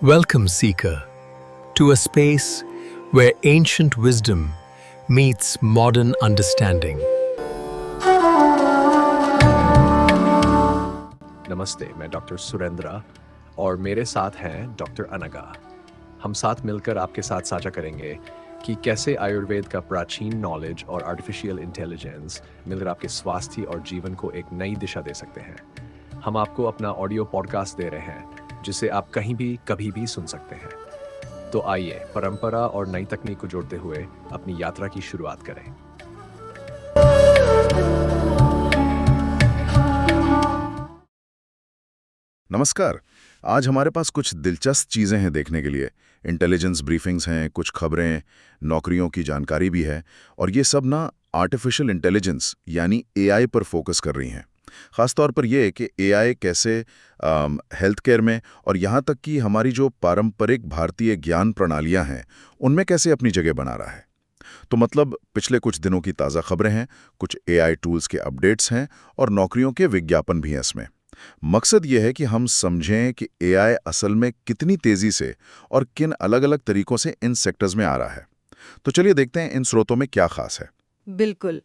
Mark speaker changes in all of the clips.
Speaker 1: Welcome, Seeker, to a space where ancient wisdom meets modern understanding.
Speaker 2: नमस्ते, मैं doctor Surendra और मेरे साथ हैं डॉक्टर अनगा। हम साथ मिलकर आपके साथ साझा करेंगे कि कैसे आयुर्वेद का प्राचीन नॉलेज और आर्टिफिशियल इंटेलिजेंस मिलकर आपके स्वास्थ्य और जीवन को एक नई दिशा दे सकते हैं। हम आपको अपना ऑडियो पॉडकास्ट दे रहे हैं जिसे आप कहीं भी कभी भी सुन सकते हैं। तो आइए परंपरा और नई तकनीक को जोड़ते हुए अपनी यात्रा की शुरुआत करें।
Speaker 3: नमस्कार। आज हमारे पास कुछ दिलचस्प चीज़ें हैं देखने के लिए। इंटेलिजेंस ब्रीफिंग्स हैं, कुछ खबरें, नौकरियों की जानकारी भी है, और ये सब ना आर्टिफिशियल इंटेलिजेंस यानी एआई पर फोकस कर रही हैं। ख़ासतौर पर ये कि एआई कैसे हेल्थ केयर में और यहाँ तक कि हमारी जो पारंपरिक भारतीय ज्ञान प्रणालियाँ हैं उनमें कैसे अपनी जगह बना रहा है। तो मतलब पिछले कुछ दिनों की ताज़ा खबरें हैं, कुछ एआई टूल्स के अपडेट्स हैं और नौकरियों के विज्ञापन भी हैं इसमें। मकसद ये है कि हम समझें कि एआई असल में कितनी तेज़ी से और किन अलग-अलग तरीकों से इन सेक्टर्स में आ रहा है। तो चलिए देखते हैं इन स्रोतों में क्या खास है।
Speaker 4: बिल्कुल।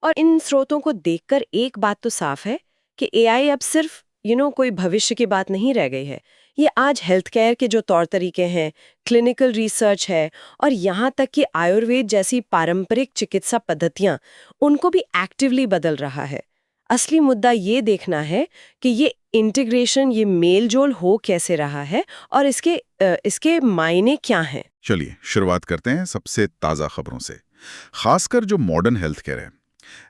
Speaker 4: और इन स्रोतों को देखकर एक बात तो साफ है कि एआई अब सिर्फ कोई भविष्य की बात नहीं रह गई है। ये आज हेल्थ केयर के जो तौर तरीके हैं, क्लिनिकल रिसर्च है और यहाँ तक कि आयुर्वेद जैसी पारंपरिक चिकित्सा पद्धतियाँ, उनको भी एक्टिवली बदल रहा है। असली मुद्दा ये देखना है कि ये इंटीग्रेशन, ये मेलजोल हो कैसे रहा है और इसके मायने क्या हैं।
Speaker 3: चलिए शुरुआत करते हैं सबसे ताज़ा खबरों से, खासकर जो मॉडर्न हेल्थ केयर है।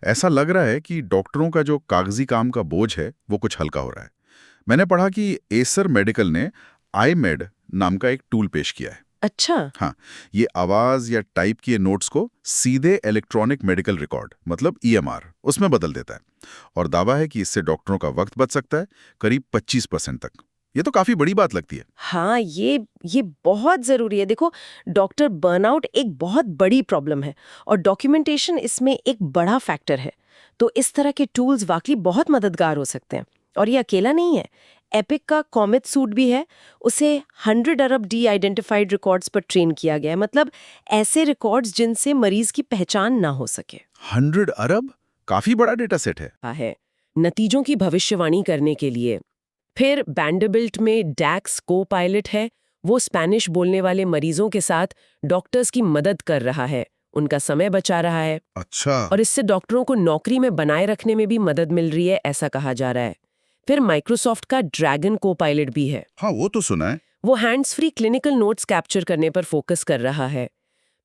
Speaker 3: ऐसा लग रहा है कि डॉक्टरों का जो कागजी काम का बोझ है वो कुछ हल्का हो रहा है। मैंने पढ़ा कि एसर मेडिकल ने आईमेड नाम का एक टूल पेश किया है।
Speaker 4: अच्छा।
Speaker 3: हाँ, ये आवाज या टाइप किए नोट्स को सीधे इलेक्ट्रॉनिक मेडिकल रिकॉर्ड मतलब ईएमआर उसमें बदल देता है, और दावा है कि इससे डॉक्टरों का वक्त बच सकता है करीब 25% तक। ये तो काफी बड़ी बात लगती है।
Speaker 4: हाँ, ये बहुत ज़रूरी है। देखो, डॉक्टर बर्नआउट एक बहुत बड़ी प्रॉब्लम है और डॉक्यूमेंटेशन इसमें एक बड़ा फैक्टर है। तो इस तरह के टूल्स वाकई बहुत मददगार हो सकते हैं। और ये अकेला नहीं है। एपिक का कॉमेट सूट भी है। उसे 100 अरब डी आइडेंटिफाइड रिकॉर्ड्स पर ट्रेन किया गया है, मतलब ऐसे रिकॉर्ड्स जिनसे मरीज की पहचान ना हो सके।
Speaker 3: 100 अरब काफी बड़ा डेटा सेट है।
Speaker 4: नतीजों की भविष्यवाणी करने के लिए। फिर वैंडरबिल्ट में डैक्स को पायलट है। वो स्पेनिश बोलने वाले मरीजों के साथ डॉक्टर्स की मदद कर रहा है, उनका समय बचा रहा है।
Speaker 3: अच्छा।
Speaker 4: और इससे डॉक्टरों को नौकरी में बनाए रखने में भी मदद मिल रही है, ऐसा कहा जा रहा है। फिर माइक्रोसॉफ्ट का ड्रैगन को पायलट भी है।
Speaker 3: हाँ, वो तो सुना है।
Speaker 4: वो hands free clinical notes capture करने पर फोकस कर रहा है।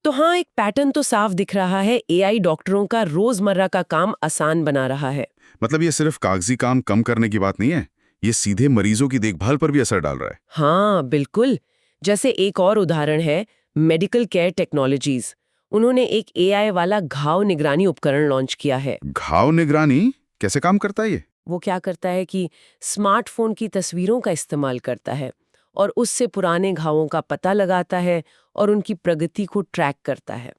Speaker 4: तो हाँ, एक पैटर्न तो साफ दिख रहा है। एआई डॉक्टरों का रोजमर्रा का काम आसान बना रहा है।
Speaker 3: मतलब ये सिर्फ कागजी काम कम करने की बात नहीं है, ये सीधे मरीजों की देखभाल पर भी असर डाल रहा है।
Speaker 4: हाँ बिल्कुल। जैसे एक और उदाहरण है मेडिकल केयर टेक्नोलॉजीज। उन्होंने एक एआई वाला घाव निगरानी उपकरण लॉन्च किया है।
Speaker 3: घाव निगरानी कैसे काम करता है ये?
Speaker 4: वो क्या करता है कि स्मार्टफोन की तस्वीरों का इस्तेमाल करता है और उससे पुराने घावों का पता लगाता है और उनकी प्रगति को ट्रैक करता है।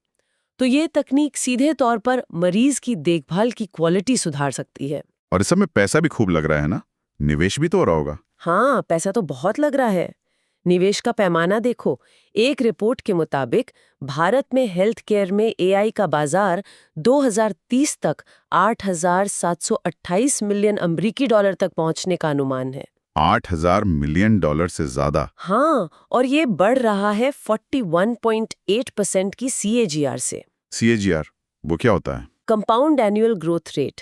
Speaker 4: तो ये तकनीक सीधे तौर पर मरीज की देखभाल की क्वालिटी सुधार सकती है।
Speaker 3: और इस सब में पैसा भी खूब लग रहा है ना? निवेश भी तो हो रहा होगा।
Speaker 4: हाँ, पैसा तो बहुत लग रहा है। निवेश का पैमाना देखो। एक रिपोर्ट के मुताबिक भारत में हेल्थ केयर में एआई का बाजार 2030 तक 8,728 मिलियन अमेरिकी डॉलर तक पहुंचने का अनुमान है।
Speaker 3: 8,000 मिलियन डॉलर से ज्यादा।
Speaker 4: हाँ, और ये बढ़ रहा है 41.8% की सीएजीआर से।
Speaker 3: सीएजीआर वो क्या होता है?
Speaker 4: कंपाउंड एनुअल ग्रोथ रेट,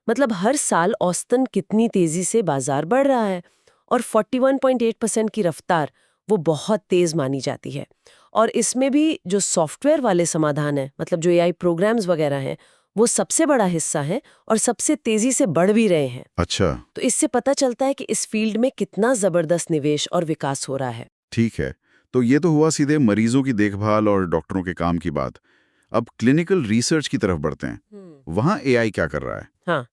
Speaker 4: मतलब हर साल औसतन कितनी तेजी से बाजार बढ़ रहा है। और 41.8% की रफ्तार वो बहुत तेज मानी जाती है। और इसमें भी जो सॉफ्टवेयर वाले समाधान हैं, मतलब जो एआई प्रोग्राम्स वगैरह हैं, वो सबसे बड़ा हिस्सा है और सबसे तेजी से बढ़ भी रहे हैं।
Speaker 3: अच्छा।
Speaker 4: तो इससे पता चलता है कि इस फील्ड में कितना जबरदस्त निवेश और विकास हो रहा है।
Speaker 3: ठीक है, तो ये तो हुआ सीधे मरीजों की देखभाल और डॉक्टरों के काम की बात। अब क्लिनिकल रिसर्च की तरफ बढ़ते हैं। वहाँ एआई क्या कर रहा है?
Speaker 4: हाँ,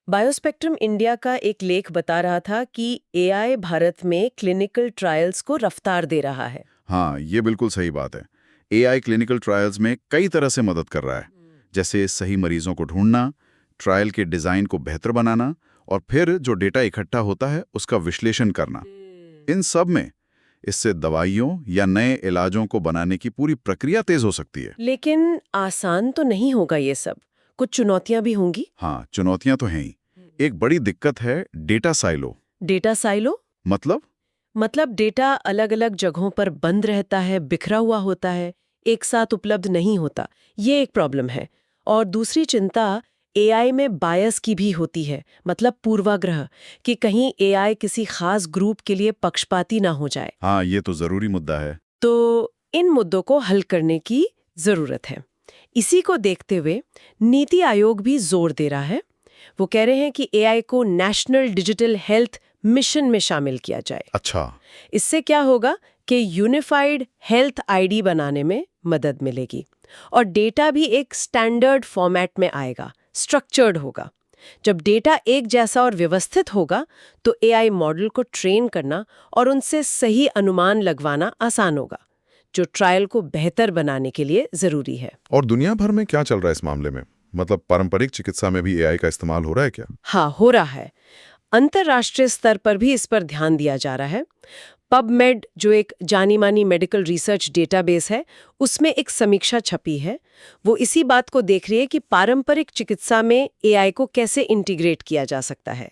Speaker 4: बायोस्पेक्ट्रम इंडिया का एक लेख बता रहा था कि एआई भारत में क्लिनिकल ट्रायल्स को रफ्तार दे रहा है।
Speaker 3: हाँ, ये बिल्कुल सही बात है। एआई क्लिनिकल ट्रायल्स में कई तरह से मदद कर रहा है, जैसे सही मरीजों को ढूंढना, ट्रायल के डिजाइन को बेहतर बनाना और फिर जो डेटा इकट्ठा होता है उसका विश्लेषण करना। इन सब में इससे दवाइयों या नए इलाजों को बनाने की पूरी प्रक्रिया तेज हो सकती है।
Speaker 4: लेकिन आसान तो नहीं होगा ये सब, कुछ चुनौतियां भी होंगी।
Speaker 3: हाँ, चुनौतियां तो हैं ही। एक बड़ी दिक्कत है डेटा साइलो।
Speaker 4: डेटा साइलो मतलब डेटा अलग-अलग जगहों पर बंद रहता है, बिखरा हुआ होता है, एक साथ उपलब्ध नहीं होता। ये एक प्रॉब्लम है। और दूसरी चिंता एआई में बायस की भी होती है, मतलब पूर्वाग्रह, कि कहीं एआई किसी खास ग्रुप के लिए पक्षपाती ना हो जाए।
Speaker 3: हाँ, ये तो जरूरी मुद्दा है।
Speaker 4: तो इन मुद्दों को हल करने की जरूरत है। इसी को देखते हुए नीति आयोग भी जोर दे रहा है। वो कह रहे हैं कि एआई को नेशनल डिजिटल हेल्थ मिशन में शामिल किया जाए।
Speaker 3: अच्छा।
Speaker 4: इससे क्या होगा कि यूनिफाइड हेल्थ आईडी बनाने में मदद मिलेगी और डेटा भी एक स्टैंडर्ड फॉर्मेट में आएगा, स्ट्रक्चर्ड होगा। जब डेटा एक जैसा और व्यवस्थित होगा तो एआई मॉडल को ट्रेन करना और उनसे सही अनुमान लगवाना आसान होगा, जो ट्रायल को बेहतर बनाने के लिए जरूरी है।
Speaker 3: और दुनिया भर में क्या चल रहा है इस मामले में? मतलब पारंपरिक चिकित्सा में भी एआई का इस्तेमाल हो रहा है क्या?
Speaker 4: हाँ, हो रहा है। अंतर्राष्ट्रीय स्तर पर भी इस पर ध्यान दिया जा रहा है। पबमेड, जो एक जानी मानी मेडिकल रिसर्च डेटाबेस है, उसमें एक समीक्षा छपी है। वो इसी बात को देख रही है कि पारंपरिक चिकित्सा में एआई को कैसे इंटीग्रेट किया जा सकता है।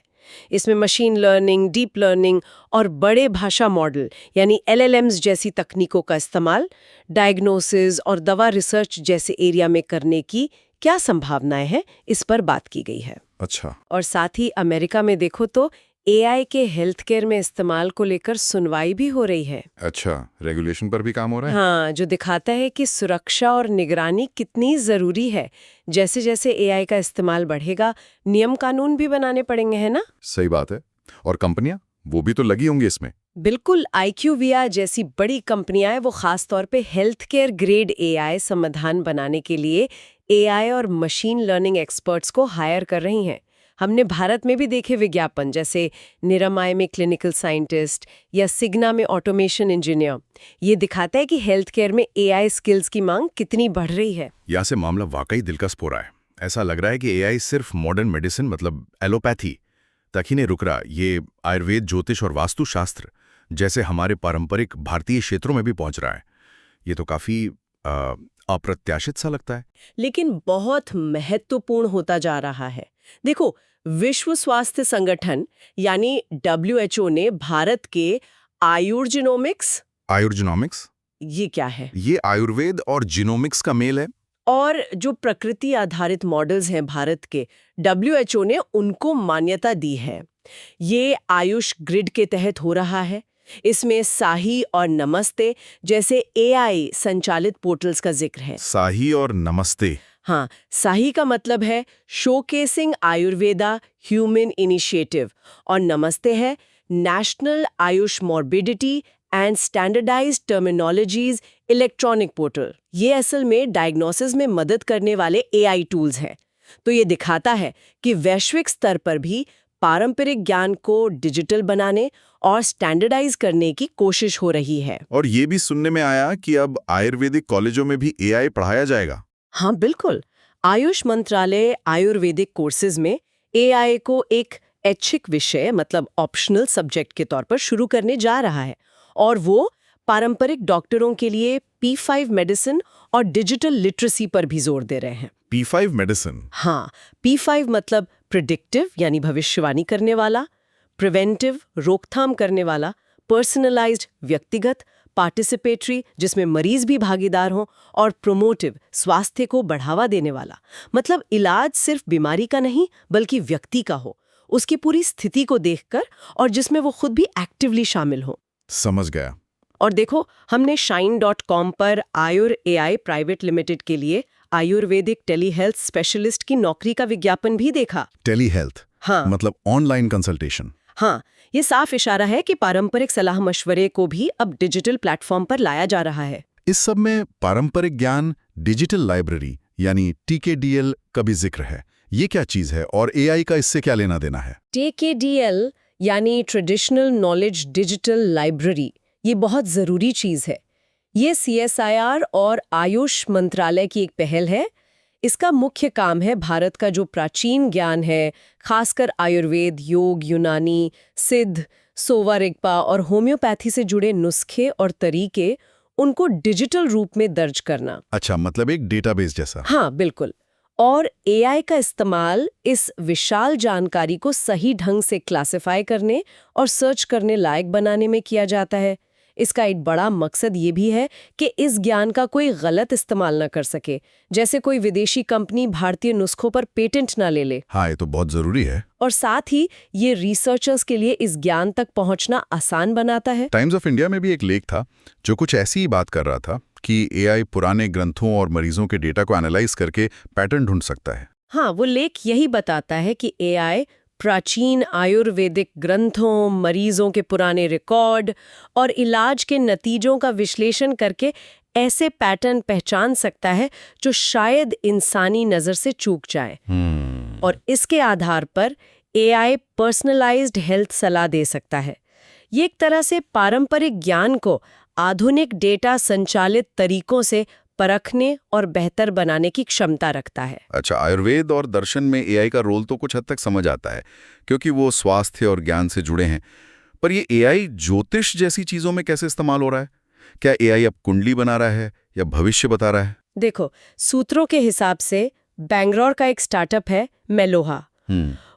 Speaker 4: इसमें मशीन लर्निंग, डीप लर्निंग और बड़े भाषा मॉडल यानी एलएलएम्स जैसी तकनीकों का इस्तेमाल डायग्नोसिस और दवा रिसर्च जैसे एरिया में करने की क्या संभावनाएं हैं, इस पर बात की गई है।
Speaker 3: अच्छा।
Speaker 4: और साथ ही अमेरिका में देखो तो एआई के हेल्थ केयर में इस्तेमाल को लेकर सुनवाई भी हो रही है।
Speaker 3: अच्छा, रेगुलेशन पर भी काम हो रहा है?
Speaker 4: हाँ, जो दिखाता है कि सुरक्षा और निगरानी कितनी जरूरी है। जैसे जैसे एआई का इस्तेमाल बढ़ेगा, नियम कानून भी बनाने पड़ेंगे, है ना?
Speaker 3: सही बात है। और कंपनियां, वो भी तो लगी होंगी इसमें।
Speaker 4: बिल्कुल, IQVIA जैसी बड़ी कंपनियां हैं, वो खास तौर पे हेल्थ केयर ग्रेड एआई समाधान बनाने के लिए एआई और मशीन लर्निंग एक्सपर्ट्स को हायर कर रही हैं। हमने भारत में भी देखे विज्ञापन, जैसे निरामय में क्लिनिकल साइंटिस्ट या सिग्ना में ऑटोमेशन इंजीनियर। ये दिखाता है कि हेल्थ केयर में एआई स्किल्स की मांग कितनी बढ़ रही है।
Speaker 3: यहाँ से मामला वाकई दिलचस्प हो रहा है। ऐसा लग रहा है कि एआई सिर्फ मॉडर्न मेडिसिन मतलब एलोपैथी तक ही नहीं रुक रहा। ये आयुर्वेद, ज्योतिष और वास्तुशास्त्र जैसे हमारे पारंपरिक भारतीय क्षेत्रों में भी पहुंच रहा है। ये तो काफी अप्रत्याशित सा लगता है,
Speaker 4: लेकिन बहुत महत्वपूर्ण होता जा रहा है। देखो, विश्व स्वास्थ्य संगठन यानी WHO ने भारत के आयुर्जिनोमिक्स ये क्या है?
Speaker 3: ये आयुर्वेद और जिनोमिक्स का मेल है।
Speaker 4: और जो प्रकृति आधारित मॉडल्स हैं भारत के, WHO ने उनको मान्यता दी है। ये आयुष ग्रिड के तहत हो रहा है। इसमें साही और नमस्ते जैसे एआई संचालित पोर्टल्स का जिक्र है।
Speaker 3: साही और नमस्ते।
Speaker 4: हाँ, साही का मतलब है शोकेसिंग आयुर्वेदा ह्यूमन इनिशिएटिव और नमस्ते है national AYUSH morbidity and standardised terminologies electronic portal. ये असल में डायग्नोसिस में मदद करने वाले एआई टूल्स हैं। तो ये दिखाता है कि वैश्विक स्तर पर भी पारंपरिक ज्ञान को डिजिटल बनाने और स्टैंडर्डाइज करने की कोशिश हो रही है।
Speaker 3: और ये भी सुनने में आया कि अब आयुर्वेदिक कॉलेजों में भी एआई पढ़ाया जाएगा।
Speaker 4: हाँ, बिल्कुल। आयुष मंत्रालय आयुर्वेदिक कोर्सेज में एआई को एक ऐच्छिक विषय मतलब ऑप्शनल सब्जेक्ट के तौर पर शुरू करने जा रहा है। और वो पारंपरिक डॉक्टरों के लिए P5 मेडिसिन और डिजिटल लिटरेसी पर भी जोर दे रहे हैं।
Speaker 3: P5 medicine?
Speaker 4: हाँ, P5 मतलब प्रिडिक्टिव यानी भविष्यवाणी करने वाला, प्रिवेंटिव रोकथाम करने वाला, पर्सनलाइज्ड व्यक्तिगत, पार्टिसिपेटरी जिसमें मरीज भी भागीदार हों, और प्रोमोटिव स्वास्थ्य को बढ़ावा देने वाला। मतलब इलाज सिर्फ बीमारी का नहीं बल्कि व्यक्ति का हो, उसकी पूरी स्थिति को देखकर, और जिसमें वो खुद भी एक्टिवली शामिल हो।
Speaker 3: समझ गया।
Speaker 4: और देखो, हमने shine.com पर आयुर एआई प्राइवेट लिमिटेड के लिए आयुर्वेदिक टेलीहेल्थ स्पेशलिस्ट की नौकरी का विज्ञापन भी देखा।
Speaker 3: टेलीहेल्थ?
Speaker 4: हाँ,
Speaker 3: मतलब ऑनलाइन कंसल्टेशन।
Speaker 4: हाँ, ये साफ इशारा है कि पारंपरिक सलाह मशवरे को भी अब डिजिटल प्लेटफॉर्म पर लाया जा रहा है।
Speaker 3: इस सब में पारंपरिक ज्ञान डिजिटल लाइब्रेरी यानी TKDL का भी जिक्र है। ये क्या चीज है और एआई का इससे क्या लेना देना है?
Speaker 4: TKDL यानी ट्रेडिशनल नॉलेज डिजिटल लाइब्रेरी, ये बहुत जरूरी चीज है। ये CSIR और आयुष मंत्रालय की एक पहल है। इसका मुख्य काम है भारत का जो प्राचीन ज्ञान है, खासकर आयुर्वेद, योग, यूनानी, सिद्ध, सोवा रिगपा और होम्योपैथी से जुड़े नुस्खे और तरीके उनको डिजिटल रूप में दर्ज करना।
Speaker 3: अच्छा, मतलब एक डेटाबेस जैसा।
Speaker 4: हाँ, बिल्कुल। और एआई का इस्तेमाल इस विशाल जानकारी को सही ढंग से क्लासिफाई करने और सर्च करने लायक बनाने में किया जाता है। इसका एक बड़ा मकसद ये भी है कि इस ज्ञान का कोई गलत इस्तेमाल न कर सके, जैसे कोई विदेशी कंपनी भारतीय नुस्खों पर पेटेंट ना ले ले।
Speaker 3: हाँ, ये तो बहुत जरूरी है।
Speaker 4: और साथ ही ये रिसर्चर्स के लिए इस ज्ञान तक पहुंचना आसान बनाता है।
Speaker 3: टाइम्स ऑफ इंडिया में भी एक लेख था जो कुछ ऐसी ही बात कर रहा था कि एआई पुराने ग्रंथों और मरीजों के डेटा को एनालाइज करके पैटर्न ढूंढ सकता है।
Speaker 4: हाँ, वो लेख यही बताता है कि एआई प्राचीन आयुर्वेदिक ग्रंथों, मरीजों के पुराने रिकॉर्ड और इलाज के नतीजों का विश्लेषण करके ऐसे पैटर्न पहचान सकता है जो शायद इंसानी नज़र से चूक जाए। और इसके आधार पर एआई पर्सनलाइज्ड हेल्थ सलाह दे सकता है। ये एक तरह से पारंपरिक ज्ञान को आधुनिक डेटा संचालित तरीकों से परखने और बेहतर बनाने की क्षमता रखता है।
Speaker 3: अच्छा, आयुर्वेद और दर्शन में एआई का रोल तो कुछ हद तक समझ आता है क्योंकि वो स्वास्थ्य और ज्ञान से जुड़े हैं। पर ये एआई ज्योतिष जैसी चीजों में कैसे इस्तेमाल हो रहा है? क्या एआई अब कुंडली बना रहा है या भविष्य बता रहा है?
Speaker 4: देखो, सूत्रों के हिसाब से बैंगलोर का एक स्टार्टअप है मेलोहा।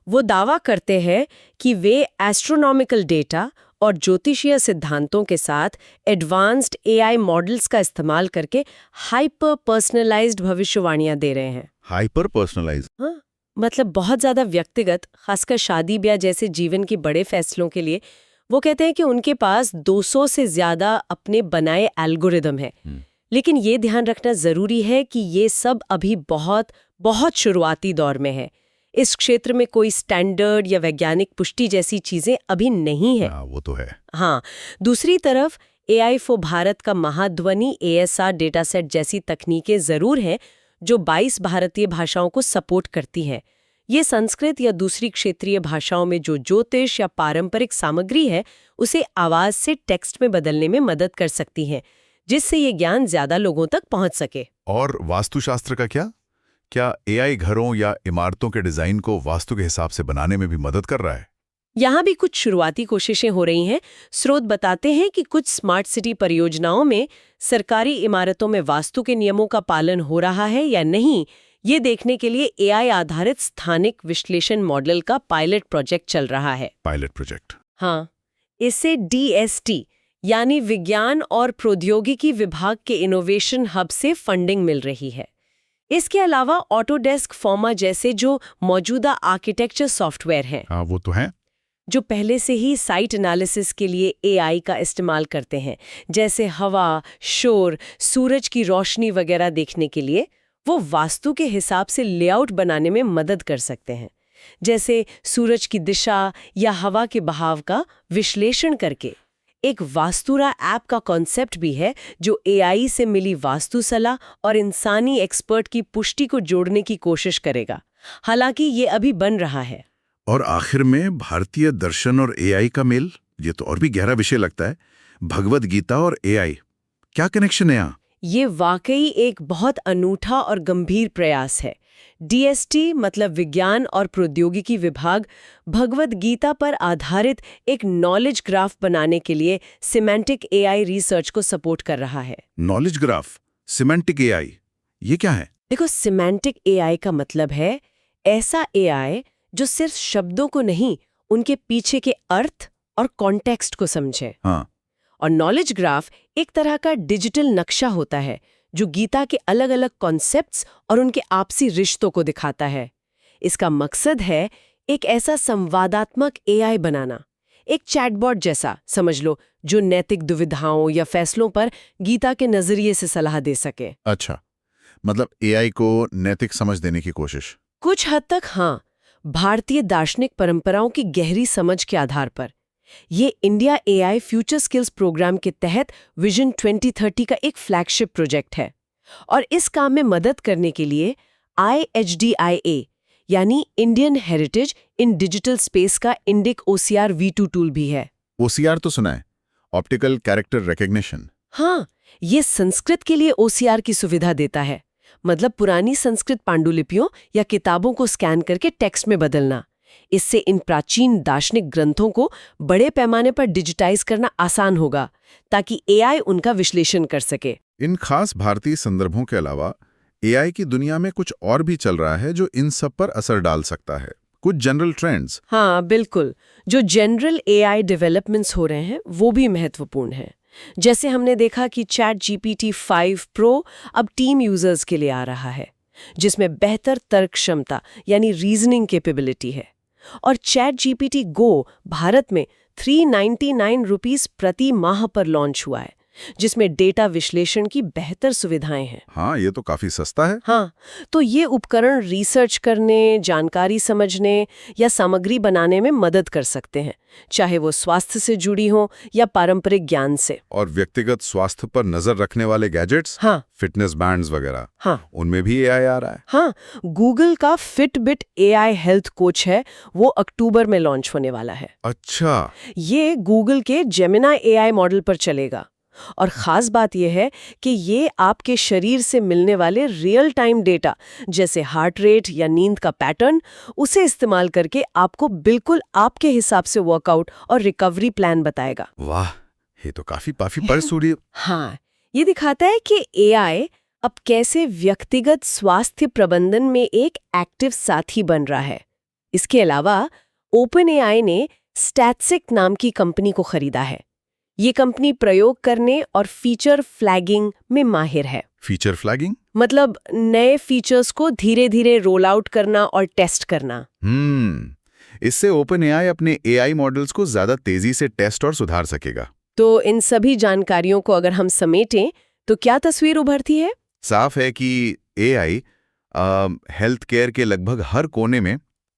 Speaker 4: वो दावा करते हैं कि वे एस्ट्रोनॉमिकल डेटा और ज्योतिषीय सिद्धांतों के साथ एडवांस्ड एआई मॉडल्स का इस्तेमाल करके हाइपर पर्सनलाइज्ड भविष्यवाणियां दे रहे हैं।
Speaker 3: Hyper personalise?
Speaker 4: हाँ, मतलब बहुत ज्यादा व्यक्तिगत, खासकर शादी ब्याह जैसे जीवन के बड़े फैसलों के लिए। वो कहते हैं कि उनके पास 200 से ज्यादा अपने बनाए एल्गोरिदम है। लेकिन ये ध्यान रखना जरूरी है कि ये सब अभी बहुत बहुत शुरुआती दौर में है। इस क्षेत्र में कोई स्टैंडर्ड या वैज्ञानिक पुष्टि जैसी चीजें अभी नहीं है।
Speaker 3: वो तो है।
Speaker 4: हाँ, दूसरी तरफ एआई फॉर भारत का महाध्वनि एएसआर डेटासेट जैसी तकनीकें जरूर हैं जो 22 भारतीय भाषाओं को सपोर्ट करती हैं। ये संस्कृत या दूसरी क्षेत्रीय भाषाओं में जो ज्योतिष या पारंपरिक सामग्री है उसे आवाज से टेक्स्ट में बदलने में मदद कर सकती हैं, जिससे ये ज्ञान ज्यादा लोगों तक पहुंच सके।
Speaker 3: और वास्तुशास्त्र का क्या एआई घरों या इमारतों के डिजाइन को वास्तु के हिसाब से बनाने में भी मदद कर रहा है?
Speaker 4: यहाँ भी कुछ शुरुआती कोशिशें हो रही हैं। स्रोत बताते हैं कि कुछ स्मार्ट सिटी परियोजनाओं में सरकारी इमारतों में वास्तु के नियमों का पालन हो रहा है या नहीं, ये देखने के लिए एआई आधारित स्थानिक विश्लेषण मॉडल का पायलट प्रोजेक्ट चल रहा है।
Speaker 3: Pilot project?
Speaker 4: हाँ, इससे डीएसटी यानी विज्ञान और प्रौद्योगिकी विभाग के इनोवेशन हब से फंडिंग मिल रही है। इसके अलावा ऑटोडेस्क फॉर्मा जैसे जो मौजूदा आर्किटेक्चर सॉफ्टवेयर हैं,
Speaker 3: हाँ, वो तो है,
Speaker 4: जो पहले से ही साइट एनालिसिस के लिए एआई का इस्तेमाल करते हैं, जैसे हवा, शोर, सूरज की रोशनी वगैरह देखने के लिए, वो वास्तु के हिसाब से लेआउट बनाने में मदद कर सकते हैं। जैसे सूरज की दिशा या हवा के बहाव का विश्लेषण करके। एक वास्तुरा ऐप का कॉन्सेप्ट भी है जो एआई से मिली वास्तु सलाह और इंसानी एक्सपर्ट की पुष्टि को जोड़ने की कोशिश करेगा। हालांकि ये अभी बन रहा है।
Speaker 3: और आखिर में भारतीय दर्शन और एआई का मेल, ये तो और भी गहरा विषय लगता है। भगवद गीता और एआई, क्या कनेक्शन है यहाँ?
Speaker 4: ये वाकई एक बहुत अनूठा और गंभीर प्रयास है। डीएसटी मतलब विज्ञान और प्रौद्योगिकी विभाग भगवद गीता पर आधारित एक नॉलेज ग्राफ बनाने के लिए सिमेंटिक एआई रिसर्च को सपोर्ट कर रहा है।
Speaker 3: नॉलेज ग्राफ, सिमेंटिक एआई, ये क्या है?
Speaker 4: देखो, सिमेंटिक एआई का मतलब है ऐसा एआई जो सिर्फ शब्दों को नहीं, उनके पीछे के अर्थ और कॉन्टेक्स्ट को समझे।
Speaker 3: हाँ।
Speaker 4: और नॉलेज ग्राफ एक तरह का डिजिटल नक्शा होता है जो गीता के अलग अलग कॉन्सेप्ट्स और उनके आपसी रिश्तों को दिखाता है। इसका मकसद है एक ऐसा संवादात्मक एआई बनाना, एक चैटबॉट जैसा समझ लो, जो नैतिक दुविधाओं या फैसलों पर गीता के नजरिए से सलाह दे सके।
Speaker 3: अच्छा, मतलब एआई को नैतिक समझ देने की कोशिश?
Speaker 4: कुछ हद तक हाँ, भारतीय दार्शनिक परंपराओं की गहरी समझ के आधार पर। ये India AI future skills program के तहत विजन 2030 का एक फ्लैगशिप प्रोजेक्ट है। और इस काम में मदद करने के लिए IHDIA यानी इंडियन हेरिटेज इन डिजिटल स्पेस का इंडिक OCR V2 टूल भी है।
Speaker 3: OCR तो सुना है, ऑप्टिकल कैरेक्टर रिकग्निशन।
Speaker 4: हाँ, ये संस्कृत के लिए OCR की सुविधा देता है। मतलब पुरानी संस्कृत पांडुलिपियों या किताबों को स्कैन करके टेक्स्ट में बदलना। इससे इन प्राचीन दार्शनिक ग्रंथों को बड़े पैमाने पर डिजिटाइज करना आसान होगा, ताकि एआई उनका विश्लेषण कर सके।
Speaker 3: इन खास भारतीय संदर्भों के अलावा एआई की दुनिया में कुछ और भी चल रहा है जो इन सब पर असर डाल सकता है। कुछ जनरल ट्रेंड्स।
Speaker 4: हाँ बिल्कुल, जो जनरल एआई डेवलपमेंट्स हो रहे हैं वो भी महत्वपूर्ण हैं। जैसे हमने देखा कि ChatGPT 5 Pro अब टीम यूजर्स के लिए आ रहा है, जिसमें बेहतर तर्क क्षमता यानी रीजनिंग कैपेबिलिटी है। और ChatGPT Go भारत में 399 रुपीस प्रति माह पर लॉन्च हुआ है, जिसमें डेटा विश्लेषण की बेहतर सुविधाएं हैं।
Speaker 3: हाँ, ये तो काफी सस्ता है।
Speaker 4: हाँ, तो ये उपकरण रिसर्च करने, जानकारी समझने या सामग्री बनाने में मदद कर सकते हैं, चाहे वो स्वास्थ्य से जुड़ी हो या पारंपरिक ज्ञान से।
Speaker 3: और व्यक्तिगत स्वास्थ्य पर नजर रखने वाले गैजेट्स,
Speaker 4: हाँ,
Speaker 3: फिटनेस बैंड्स वगैरह,
Speaker 4: हाँ,
Speaker 3: उनमें भी एआई आ रहा है।
Speaker 4: हाँ, गूगल का फिटबिट एआई हेल्थ कोच है, वो अक्टूबर में लॉन्च होने वाला है।
Speaker 3: अच्छा,
Speaker 4: ये गूगल के जेमिनी एआई मॉडल पर चलेगा। और ख़ास बात यह है कि ये आपके शरीर से मिलने वाले रियल टाइम डेटा, जैसे हार्ट रेट या नींद का पैटर्न, उसे इस्तेमाल करके आपको बिल्कुल आपके हिसाब से वर्कआउट और रिकवरी प्लान बताएगा।
Speaker 3: वाह, ये तो काफी परसूरी।
Speaker 4: हाँ, ये दिखाता है कि एआई अब कैसे व्यक्तिगत स्वास्थ्य प्रबंधन में एक एक्टिव साथी बन रहा है। इसके अलावा ओपन एआई ने स्टैटसिक नाम की कंपनी को खरीदा है। ये कंपनी प्रयोग करने और फीचर फ्लैगिंग में माहिर है।
Speaker 3: फीचर फ्लैगिंग
Speaker 4: मतलब नए फीचर्स को धीरे धीरे रोल आउट करना और टेस्ट करना।
Speaker 3: इससे ओपन एआई अपने एआई मॉडल्स को ज्यादा तेजी से टेस्ट और सुधार सकेगा।
Speaker 4: तो इन सभी जानकारियों को अगर हम समेटें तो क्या तस्वीर उभरती है?
Speaker 3: साफ है कि एआई हेल्थ केयर के लगभग हर कोने में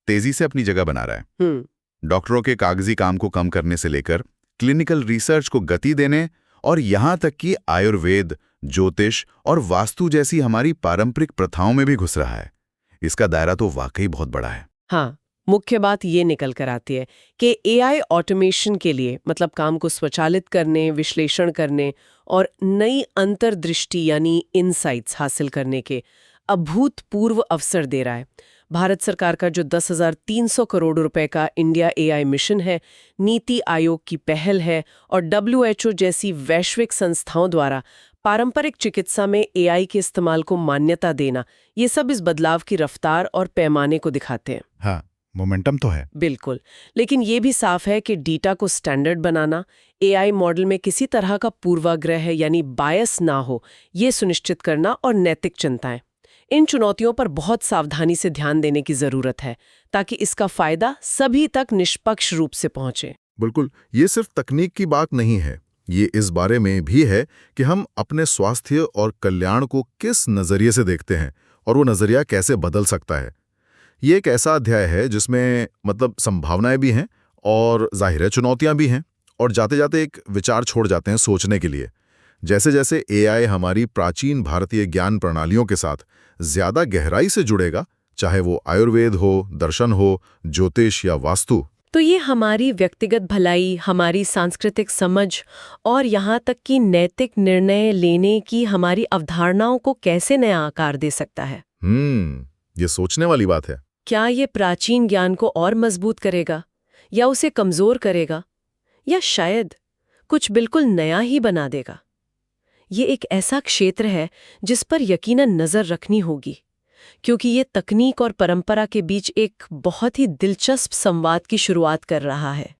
Speaker 3: तेजी से अपनी जगह बना रहा है। डॉक्टरों के कागजी काम को कम करने से लेकर क्लिनिकल रिसर्च को गति देने और यहां तक कि आयुर्वेद, ज्योतिष और वास्तु जैसी हमारी पारंपरिक प्रथाओं में भी घुस रहा है। इसका दायरा तो वाकई बहुत बड़ा है।
Speaker 4: हाँ, मुख्य बात ये निकल कर आती है कि एआई ऑटोमेशन के लिए, मतलब काम को स्वचालित करने, विश्लेषण करने और नई अंतर्दृष्टि यानी इनसाइट्स हासिल करने के अभूतपूर्व अवसर दे रहा है। भारत सरकार का जो 10,300 करोड़ रुपए का इंडिया एआई मिशन है, नीति आयोग की पहल है और WHO जैसी वैश्विक संस्थाओं द्वारा पारंपरिक चिकित्सा में एआई के इस्तेमाल को मान्यता देना, ये सब इस बदलाव की रफ्तार और पैमाने को दिखाते हैं।
Speaker 3: हाँ, मोमेंटम तो है।
Speaker 4: बिल्कुल, लेकिन ये भी साफ है कि डेटा को स्टैंडर्ड बनाना, एआई मॉडल में किसी तरह का पूर्वाग्रह यानी बायस ना हो, ये सुनिश्चित करना और नैतिक चिंताएं, इन चुनौतियों पर बहुत सावधानी से ध्यान देने की जरूरत है, ताकि इसका फायदा सभी तक निष्पक्ष रूप से पहुंचे।
Speaker 3: बिल्कुल, ये सिर्फ तकनीक की बात नहीं है, ये इस बारे में भी है कि हम अपने स्वास्थ्य और कल्याण को किस नजरिए से देखते हैं और वो नजरिया कैसे बदल सकता है। ये एक ऐसा अध्याय है जिसमें मतलब संभावनाएं भी हैं और जाहिर है चुनौतियां भी हैं, और जाते जाते एक विचार छोड़ जाते हैं सोचने के लिए। जैसे जैसे एआई हमारी प्राचीन भारतीय ज्ञान प्रणालियों के साथ ज्यादा गहराई से जुड़ेगा, चाहे वो आयुर्वेद हो, दर्शन हो, ज्योतिष या वास्तु,
Speaker 4: तो ये हमारी व्यक्तिगत भलाई, हमारी सांस्कृतिक समझ और यहाँ तक कि नैतिक निर्णय लेने की हमारी अवधारणाओं को कैसे नया आकार दे सकता है।
Speaker 3: ये सोचने वाली बात है।
Speaker 4: क्या ये प्राचीन ज्ञान को और मजबूत करेगा या उसे कमजोर करेगा, या शायद कुछ बिल्कुल नया ही बना देगा? ये एक ऐसा क्षेत्र है जिस पर यकीनन नजर रखनी होगी, क्योंकि ये तकनीक और परंपरा के बीच एक बहुत ही दिलचस्प संवाद की शुरुआत कर रहा है।